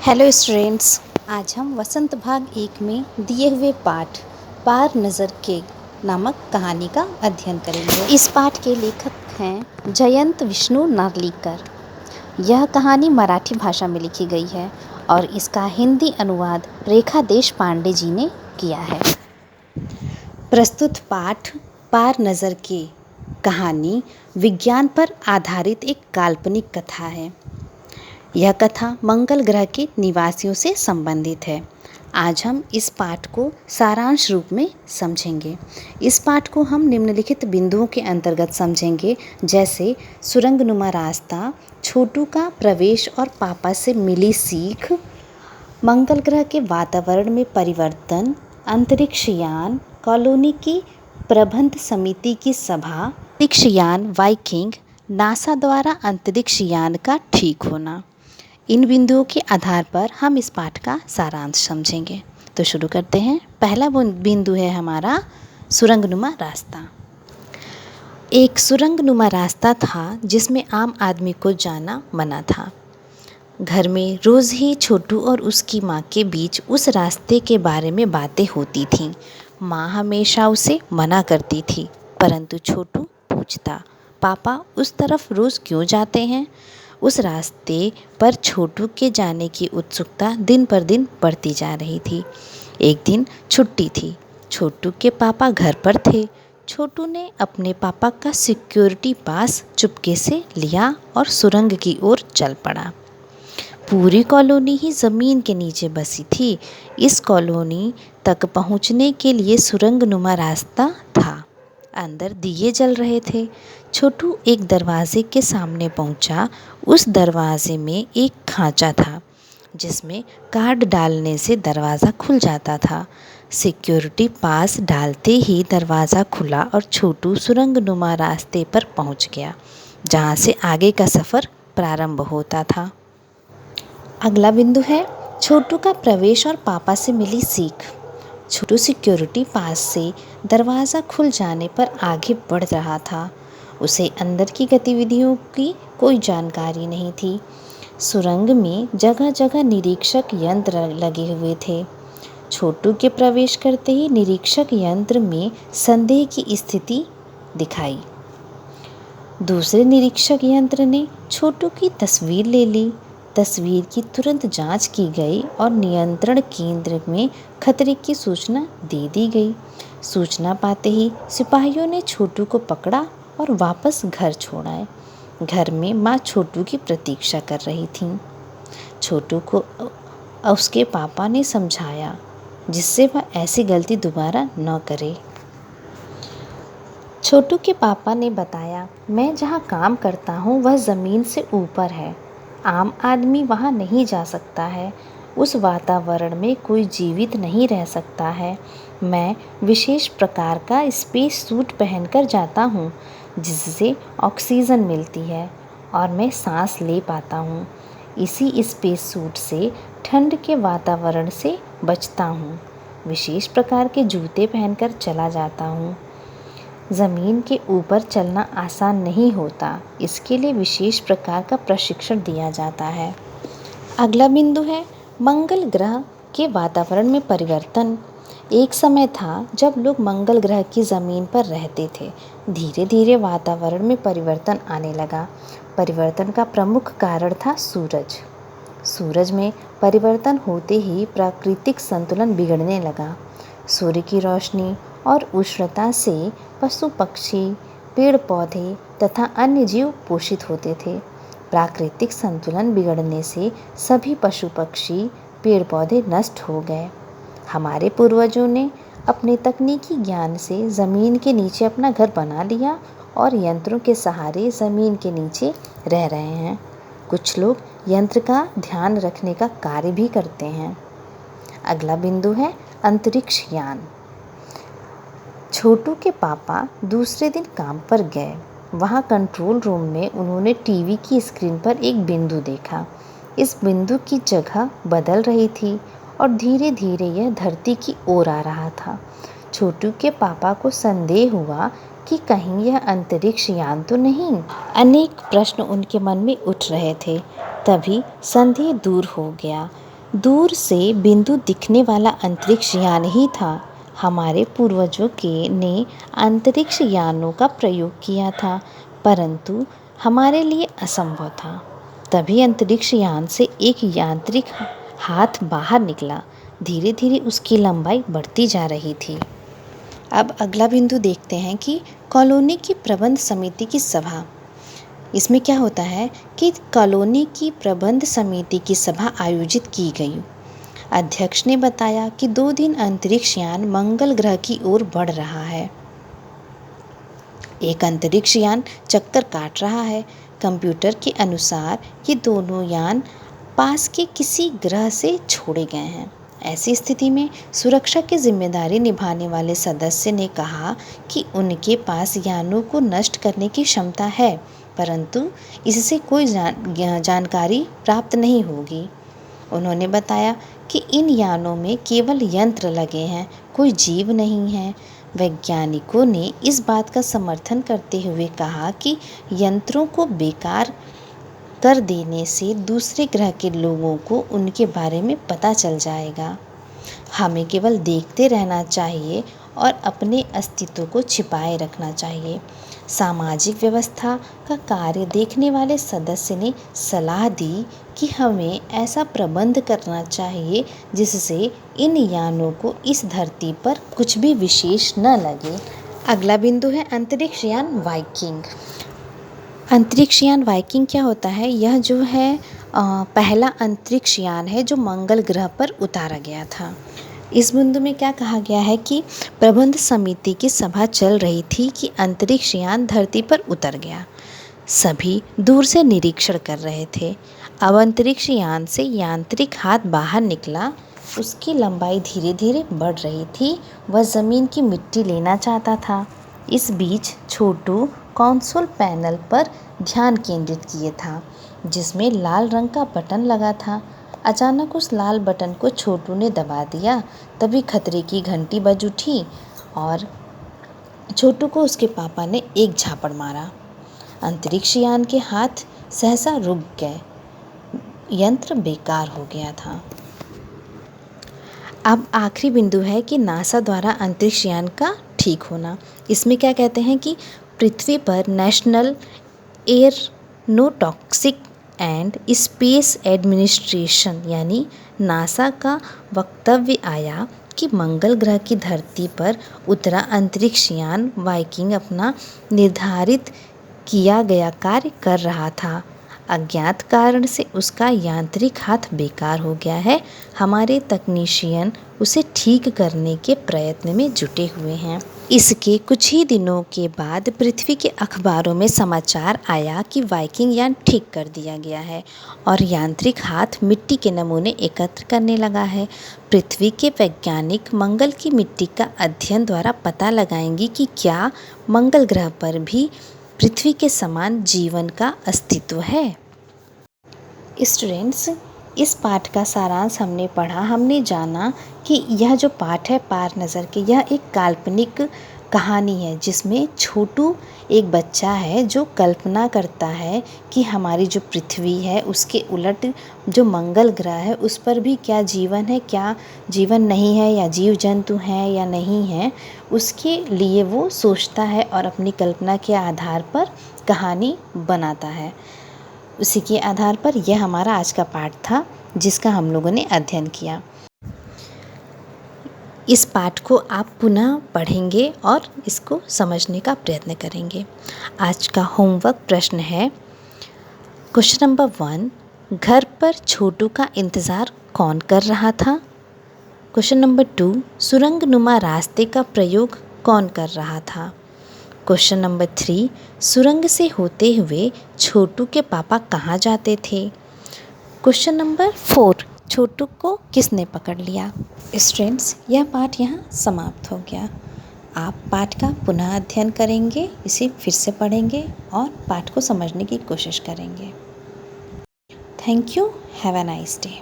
Hello students. आज हम वसंत भाग 1 में दिए हुए पाठ पार नज़र के नामक कहानी का अध्ययन करेंगे। इस पाठ के लेखक हैं जयंत विष्णु नार्लिकर। यह कहानी मराठी भाषा में लिखी गई है और इसका हिंदी अनुवाद रेखा देशपांडे जी ने किया है। प्रस्तुत पाठ पार नज़र के कहानी विज्ञान पर आधारित एक काल्पनिक कथा है। यह कथा मंगल ग्रह के निवासियों से संबंधित है। आज हम इस पाठ को सारांश रूप में समझेंगे। इस पाठ को हम निम्नलिखित बिंदुओं के अंतर्गत समझेंगे, जैसे सुरंगनुमा रास्ता, छोटू का प्रवेश और पापा से मिली सीख, मंगल ग्रह के वातावरण में परिवर्तन, अंतरिक्ष यान, कॉलोनी की प्रबंध समिति की सभा, अंतरिक्ष यान वाइकिंग, नासा द्वारा अंतरिक्ष यान का ठीक होना। इन बिंदुओं के आधार पर हम इस पाठ का सारांश समझेंगे। तो शुरू करते हैं। पहला बिंदु है हमारा सुरंगनुमा रास्ता। एक सुरंगनुमा रास्ता था जिसमें आम आदमी को जाना मना था। घर में रोज़ ही छोटू और उसकी माँ के बीच उस रास्ते के बारे में बातें होती थीं। माँ हमेशा उसे मना करती थी, परंतु छोटू पूछता, पापा उस तरफ रोज़ क्यों जाते हैं? उस रास्ते पर छोटू के जाने की उत्सुकता दिन पर दिन बढ़ती जा रही थी। एक दिन छुट्टी थी। छोटू के पापा घर पर थे। छोटू ने अपने पापा का सिक्योरिटी पास चुपके से लिया और सुरंग की ओर चल पड़ा। पूरी कॉलोनी ही ज़मीन के नीचे बसी थी। इस कॉलोनी तक पहुंचने के लिए सुरंगनुमा रास्ता था। अंदर दिए जल रहे थे। छोटू एक दरवाजे के सामने पहुंचा। उस दरवाजे में एक खांचा था जिसमें कार्ड डालने से दरवाज़ा खुल जाता था। सिक्योरिटी पास डालते ही दरवाज़ा खुला और छोटू सुरंगनुमा रास्ते पर पहुंच गया, जहां से आगे का सफ़र प्रारंभ होता था। अगला बिंदु है छोटू का प्रवेश और पापा से मिली सीख। छोटू सिक्योरिटी पास से दरवाज़ा खुल जाने पर आगे बढ़ रहा था। उसे अंदर की गतिविधियों की कोई जानकारी नहीं थी। सुरंग में जगह जगह निरीक्षक यंत्र लगे हुए थे। छोटू के प्रवेश करते ही निरीक्षक यंत्र में संदेह की स्थिति दिखाई। दूसरे निरीक्षक यंत्र ने छोटू की तस्वीर ले ली। तस्वीर की तुरंत जांच की गई और नियंत्रण केंद्र में खतरे की सूचना दे दी गई। सूचना पाते ही सिपाहियों ने छोटू को पकड़ा और वापस घर छोड़ा। घर में माँ छोटू की प्रतीक्षा कर रही थीं। छोटू को उसके पापा ने समझाया, जिससे वह ऐसी गलती दोबारा न करे। छोटू के पापा ने बताया, मैं जहाँ काम करता हूँ वह ज़मीन से ऊपर है। आम आदमी वहाँ नहीं जा सकता है। उस वातावरण में कोई जीवित नहीं रह सकता है। मैं विशेष प्रकार का स्पेस सूट पहनकर जाता हूँ, जिससे ऑक्सीजन मिलती है और मैं सांस ले पाता हूँ। इसी स्पेस सूट से ठंड के वातावरण से बचता हूँ। विशेष प्रकार के जूते पहनकर चला जाता हूँ। ज़मीन के ऊपर चलना आसान नहीं होता, इसके लिए विशेष प्रकार का प्रशिक्षण दिया जाता है। अगला बिंदु है मंगल ग्रह के वातावरण में परिवर्तन। एक समय था जब लोग मंगल ग्रह की ज़मीन पर रहते थे। धीरे धीरे वातावरण में परिवर्तन आने लगा। परिवर्तन का प्रमुख कारण था सूरज। सूरज में परिवर्तन होते ही प्राकृतिक संतुलन बिगड़ने लगा। सूर्य की रोशनी और उष्णता से पशु पक्षी, पेड़ पौधे तथा अन्य जीव पोषित होते थे। प्राकृतिक संतुलन बिगड़ने से सभी पशु पक्षी, पेड़ पौधे नष्ट हो गए। हमारे पूर्वजों ने अपने तकनीकी ज्ञान से ज़मीन के नीचे अपना घर बना लिया और यंत्रों के सहारे ज़मीन के नीचे रह रहे हैं। कुछ लोग यंत्र का ध्यान रखने का कार्य भी करते हैं। अगला बिंदु है अंतरिक्ष यान। छोटू के पापा दूसरे दिन काम पर गए। वहाँ कंट्रोल रूम में उन्होंने टीवी की स्क्रीन पर एक बिंदु देखा। इस बिंदु की जगह बदल रही थी और धीरे धीरे यह धरती की ओर आ रहा था। छोटू के पापा को संदेह हुआ कि कहीं यह अंतरिक्ष यान तो नहीं। अनेक प्रश्न उनके मन में उठ रहे थे। तभी संदेह दूर हो गया। दूर से बिंदु दिखने वाला अंतरिक्ष यान ही था। हमारे पूर्वजों ने अंतरिक्ष यानों का प्रयोग किया था, परंतु हमारे लिए असंभव था। तभी अंतरिक्ष यान से एक यांत्रिक हाथ बाहर निकला। धीरे धीरे उसकी लंबाई बढ़ती जा रही थी। अब अगला बिंदु देखते हैं कि कॉलोनी की प्रबंध समिति की सभा। इसमें क्या होता है कि कॉलोनी की प्रबंध समिति की सभा आयोजित की गई। अध्यक्ष ने बताया कि 2 दिन अंतरिक्ष यान मंगल ग्रह की ओर बढ़ रहा है। एक अंतरिक्ष यान चक्कर काट रहा है। कंप्यूटर के अनुसार ये दोनों यान पास के किसी ग्रह से छोड़े गए हैं। ऐसी स्थिति में सुरक्षा की जिम्मेदारी निभाने वाले सदस्य ने कहा कि उनके पास यानों को नष्ट करने की क्षमता है, परंतु इससे कोई जानकारी प्राप्त नहीं होगी। उन्होंने बताया कि इन यानों में केवल यंत्र लगे हैं, कोई जीव नहीं है। वैज्ञानिकों ने इस बात का समर्थन करते हुए कहा कि यंत्रों को बेकार कर देने से दूसरे ग्रह के लोगों को उनके बारे में पता चल जाएगा। हमें केवल देखते रहना चाहिए और अपने अस्तित्व को छिपाए रखना चाहिए। सामाजिक व्यवस्था का कार्य देखने वाले सदस्य ने सलाह दी कि हमें ऐसा प्रबंध करना चाहिए जिससे इन यानों को इस धरती पर कुछ भी विशेष न लगे। अगला बिंदु है अंतरिक्ष यान वाइकिंग। अंतरिक्ष यान वाइकिंग क्या होता है? यह जो है पहला अंतरिक्ष यान है जो मंगल ग्रह पर उतारा गया था। इस बिंदु में क्या कहा गया है कि प्रबंध समिति की सभा चल रही थी कि अंतरिक्ष यान धरती पर उतर गया। सभी दूर से निरीक्षण कर रहे थे। अब अंतरिक्ष यान से यांत्रिक हाथ बाहर निकला। उसकी लंबाई धीरे धीरे बढ़ रही थी। वह ज़मीन की मिट्टी लेना चाहता था। इस बीच छोटू कंसोल पैनल पर ध्यान केंद्रित किए था, जिसमें लाल रंग का बटन लगा था। अचानक उस लाल बटन को छोटू ने दबा दिया। तभी खतरे की घंटी बज उठी और छोटू को उसके पापा ने एक झापड़ मारा। अंतरिक्ष यान के हाथ सहसा रुक गए। यंत्र बेकार हो गया था। अब आखिरी बिंदु है कि नासा द्वारा अंतरिक्ष यान का ठीक होना। इसमें क्या कहते हैं कि पृथ्वी पर national aeronautics and space administration यानी नासा का वक्तव्य आया कि मंगल ग्रह की धरती पर उतरा अंतरिक्ष यान वाइकिंग अपना निर्धारित किया गया कार्य कर रहा था। अज्ञात कारण से उसका यांत्रिक हाथ बेकार हो गया है। हमारे तकनीशियन उसे ठीक करने के प्रयत्न में जुटे हुए हैं। इसके कुछ ही दिनों के बाद पृथ्वी के अखबारों में समाचार आया कि वाइकिंग यान ठीक कर दिया गया है और यांत्रिक हाथ मिट्टी के नमूने एकत्र करने लगा है। पृथ्वी के वैज्ञानिक मंगल की मिट्टी का अध्ययन द्वारा पता लगाएंगे कि क्या मंगल ग्रह पर भी पृथ्वी के समान जीवन का अस्तित्व है। स्टूडेंट्स, इस पाठ का सारांश हमने पढ़ा। हमने जाना कि यह जो पाठ है पार नज़र के, यह एक काल्पनिक कहानी है जिसमें छोटू एक बच्चा है जो कल्पना करता है कि हमारी जो पृथ्वी है उसके उलट जो मंगल ग्रह है उस पर भी क्या जीवन है, क्या जीवन नहीं है, या जीव जंतु हैं या नहीं है। उसके लिए वो सोचता है और अपनी कल्पना के आधार पर कहानी बनाता है। उसी के आधार पर यह हमारा आज का पाठ था जिसका हम लोगों ने अध्ययन किया। इस पाठ को आप पुनः पढ़ेंगे और इसको समझने का प्रयत्न करेंगे। आज का होमवर्क प्रश्न है क्वेश्चन नंबर 1, घर पर छोटू का इंतज़ार कौन कर रहा था। क्वेश्चन नंबर 2, सुरंगनुमा रास्ते का प्रयोग कौन कर रहा था। क्वेश्चन नंबर 3, सुरंग से होते हुए छोटू के पापा कहाँ जाते थे। क्वेश्चन नंबर 4, छोटू को किसने पकड़ लिया। स्टूडेंट्स, यह पाठ यहाँ समाप्त हो गया। आप पाठ का पुनः अध्ययन करेंगे, इसे फिर से पढ़ेंगे और पाठ को समझने की कोशिश करेंगे। Thank you. Have a nice day.